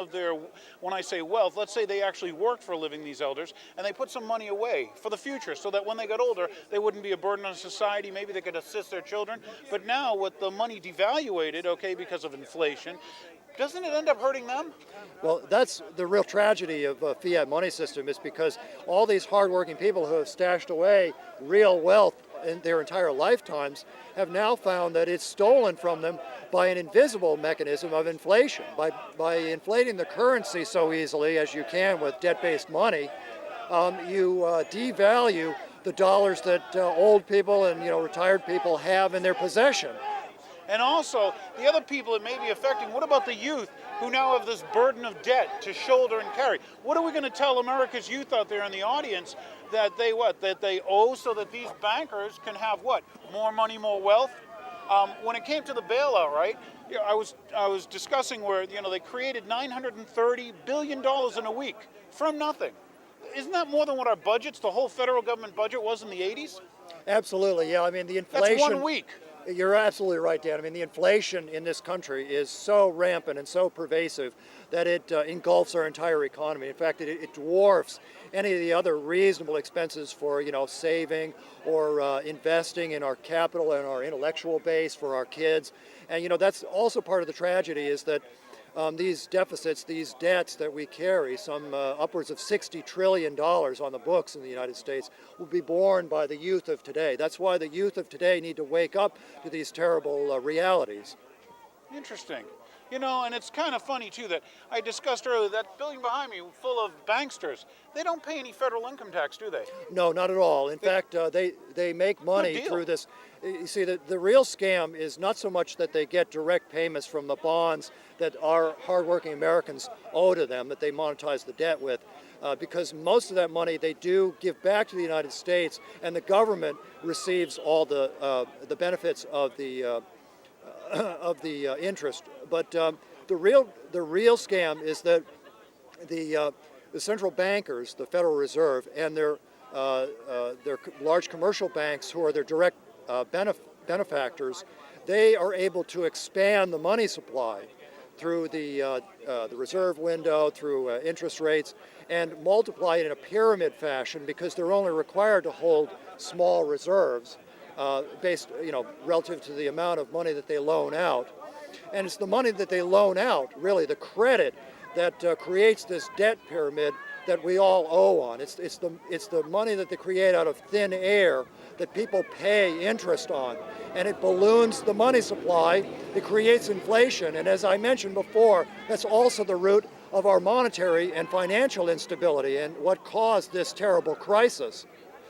of their, when I say wealth, let's say they actually worked for a living, these elders, and they put some money away for the future so that when they got older, they wouldn't be a burden on society. Maybe they could assist their children. But now with the money devaluated, okay, because of inflation, doesn't it end up hurting them? Well, that's the real tragedy of a fiat money system, is because all these hardworking people who have stashed away real wealth in their entire lifetimes have now found that it's stolen from them by an invisible mechanism of inflation. By inflating the currency so easily as you can with debt-based money, you devalue the dollars that old people and retired people have in their possession. And also, the other people it may be affecting, what about the youth who now have this burden of debt to shoulder and carry? What are we going to tell America's youth out there in the audience that they that they owe so that these bankers can have what? More money, more wealth? When it came to the bailout, right, I was discussing where, they created $930 billion in a week from nothing. Isn't that more than what our budgets, the whole federal government budget was in the 80s? Absolutely, yeah. I mean, the inflation... That's 1 week. You're absolutely right, Dan. I mean, the inflation in this country is so rampant and so pervasive that it engulfs our entire economy. In fact, it dwarfs any of the other reasonable expenses for, saving or investing in our capital and our intellectual base for our kids. And, that's also part of the tragedy, is that these deficits, these debts that we carry, some upwards of $60 trillion on the books in the United States, will be borne by the youth of today. That's why the youth of today need to wake up to these terrible realities. Interesting. And it's kind of funny, too, that I discussed earlier, that building behind me full of banksters, they don't pay any federal income tax, do they? No, not at all. In fact, they make money through this. You see, the real scam is not so much that they get direct payments from the bonds that our hardworking Americans owe to them, that they monetize the debt with, because most of that money they do give back to the United States, and the government receives all the benefits of the interest. But the real scam is that the central bankers, the Federal Reserve, and their large commercial banks, who are their direct benefactors, they are able to expand the money supply through the reserve window, through interest rates, and multiply it in a pyramid fashion, because they're only required to hold small reserves based, relative to the amount of money that they loan out. And it's the money that they loan out, really the credit, that creates this debt pyramid that we all owe on. It's the money that they create out of thin air that people pay interest on, and it balloons the money supply. It creates inflation, and as I mentioned before, that's also the root of our monetary and financial instability and what caused this terrible crisis.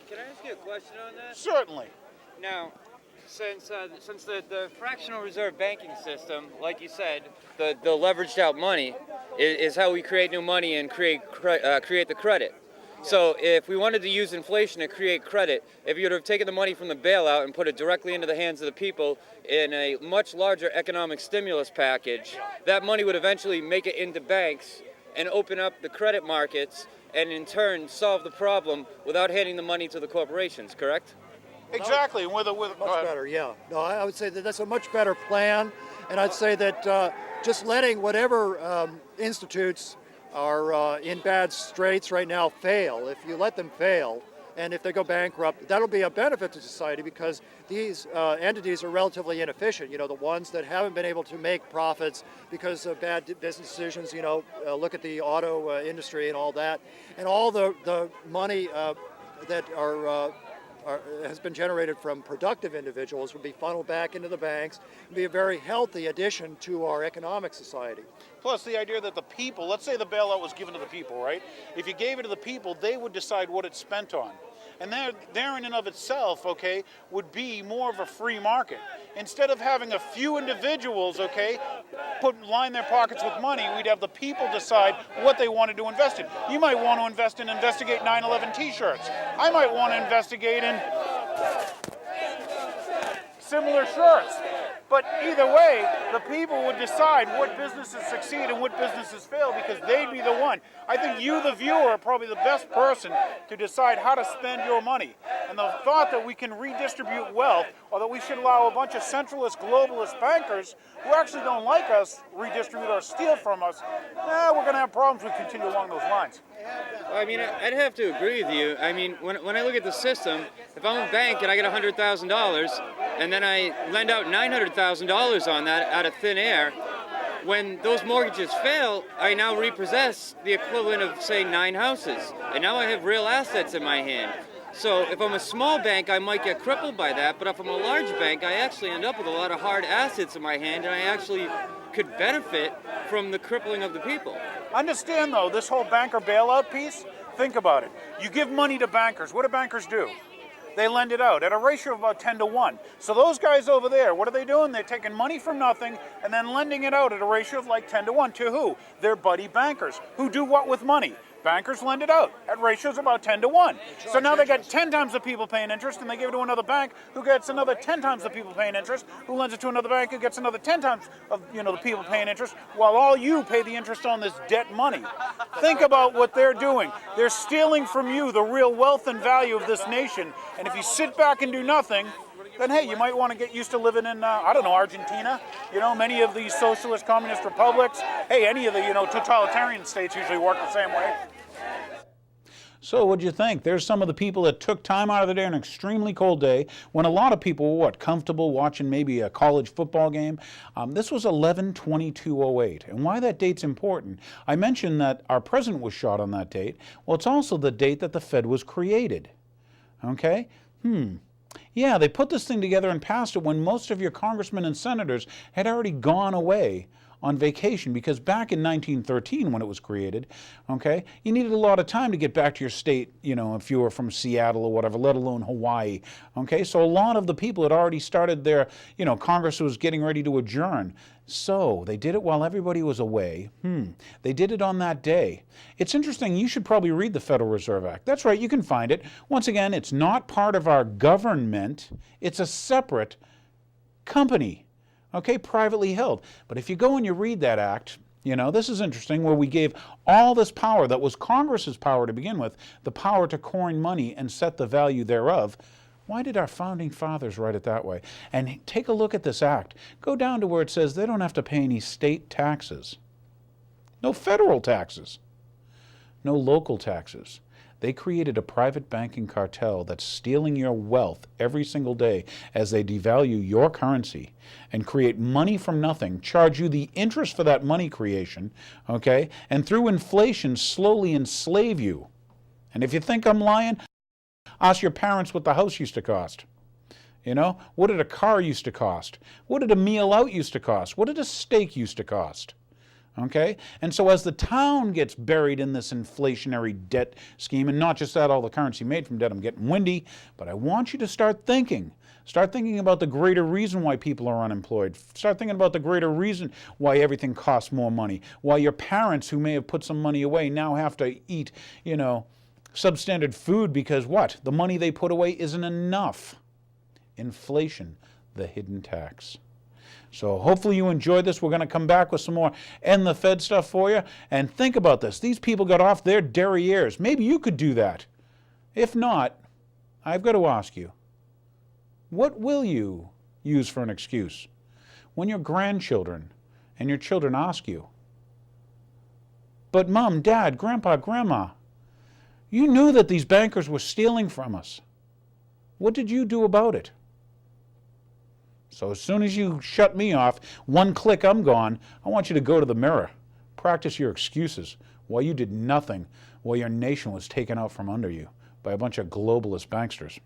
Can I ask you a question on that? Certainly. Now, since the fractional reserve banking system, like you said, the leveraged out money is how we create new money and create the credit. So if we wanted to use inflation to create credit, if you would have taken the money from the bailout and put it directly into the hands of the people in a much larger economic stimulus package, that money would eventually make it into banks and open up the credit markets, and in turn solve the problem without handing the money to the corporations, correct? Exactly. Much better, yeah. No, I would say that that's a much better plan, and I'd say that just letting whatever institutes are in bad straits right now fail. If you let them fail, and if they go bankrupt, that'll be a benefit to society, because these entities are relatively inefficient. The ones that haven't been able to make profits because of bad business decisions, look at the auto industry and all that, and all the money that has been generated from productive individuals would be funneled back into the banks and be a very healthy addition to our economic society. Plus the idea that the people, let's say the bailout was given to the people, right? If you gave it to the people, they would decide what it's spent on. And there in and of itself, okay, would be more of a free market. Instead of having a few individuals, okay, line their pockets with money, we'd have the people decide what they wanted to invest in. You might want to investigate 9/11 t-shirts. I might want to investigate in similar shirts. But either way, the people would decide what businesses succeed and what businesses fail because they'd be the one. I think you, the viewer, are probably the best person to decide how to spend your money. And the thought that we can redistribute wealth, or that we should allow a bunch of centralist, globalist bankers who actually don't like us redistribute or steal from us, we're going to have problems if we continue along those lines. Well, I mean, I'd have to agree with you. I mean, when I look at the system, if I'm a bank and I get $100,000 and then I lend out $900,000 on that out of thin air, when those mortgages fail, I now repossess the equivalent of, say, 9 houses. And now I have real assets in my hand. So if I'm a small bank, I might get crippled by that. But if I'm a large bank, I actually end up with a lot of hard assets in my hand, and I actually could benefit from the crippling of the people. Understand, though, this whole banker bailout piece, think about it. You give money to bankers. What do bankers do? They lend it out at a ratio of about 10 to 1. So those guys over there, what are they doing? They're taking money from nothing and then lending it out at a ratio of like 10 to 1. To who? Their buddy bankers. Who do what with money? Bankers lend it out at ratios about 10 to 1. So now they got 10 times the people paying interest, and they give it to another bank who gets another 10 times the people paying interest, who lends it to another bank who gets another 10 times of the people paying interest, while all you pay the interest on this debt money. Think about what they're doing. They're stealing from you the real wealth and value of this nation, and if you sit back and do nothing, then hey, you might want to get used to living in, Argentina. Many of these socialist communist republics. Hey, any of the, totalitarian states usually work the same way. So what'd you think? There's some of the people that took time out of their day on an extremely cold day when a lot of people were, comfortable watching maybe a college football game. This was 11/22/08. And why that date's important, I mentioned that our president was shot on that date. Well, it's also the date that the Fed was created. Okay? Yeah, they put this thing together and passed it when most of your congressmen and senators had already gone away on vacation, because back in 1913 when it was created, you needed a lot of time to get back to your state, if you were from Seattle or whatever, let alone Hawaii. So a lot of the people had already started their, Congress was getting ready to adjourn. So they did it while everybody was away. They did it on that day. It's interesting, you should probably read the Federal Reserve Act. That's right, you can find it. Once again, it's not part of our government. It's a separate company. Privately held. But if you go and you read that act, this is interesting, where we gave all this power that was Congress's power to begin with, the power to coin money and set the value thereof. Why did our founding fathers write it that way? And take a look at this act. Go down to where it says they don't have to pay any state taxes. No federal taxes. No local taxes. They created a private banking cartel that's stealing your wealth every single day as they devalue your currency and create money from nothing, charge you the interest for that money creation, and through inflation slowly enslave you. And if you think I'm lying, ask your parents what the house used to cost. What did a car used to cost? What did a meal out used to cost? What did a steak used to cost? And so as the town gets buried in this inflationary debt scheme, and not just that, all the currency made from debt, I'm getting windy, but I want you to start thinking. Start thinking about the greater reason why people are unemployed. Start thinking about the greater reason why everything costs more money. Why your parents, who may have put some money away, now have to eat, substandard food because what? The money they put away isn't enough. Inflation, the hidden tax. So hopefully you enjoyed this. We're going to come back with some more End the Fed stuff for you. And think about this. These people got off their derrieres. Maybe you could do that. If not, I've got to ask you, what will you use for an excuse when your grandchildren and your children ask you, but Mom, Dad, Grandpa, Grandma, you knew that these bankers were stealing from us. What did you do about it? So as soon as you shut me off, one click, I'm gone. I want you to go to the mirror. Practice your excuses while you did nothing, while your nation was taken out from under you by a bunch of globalist banksters.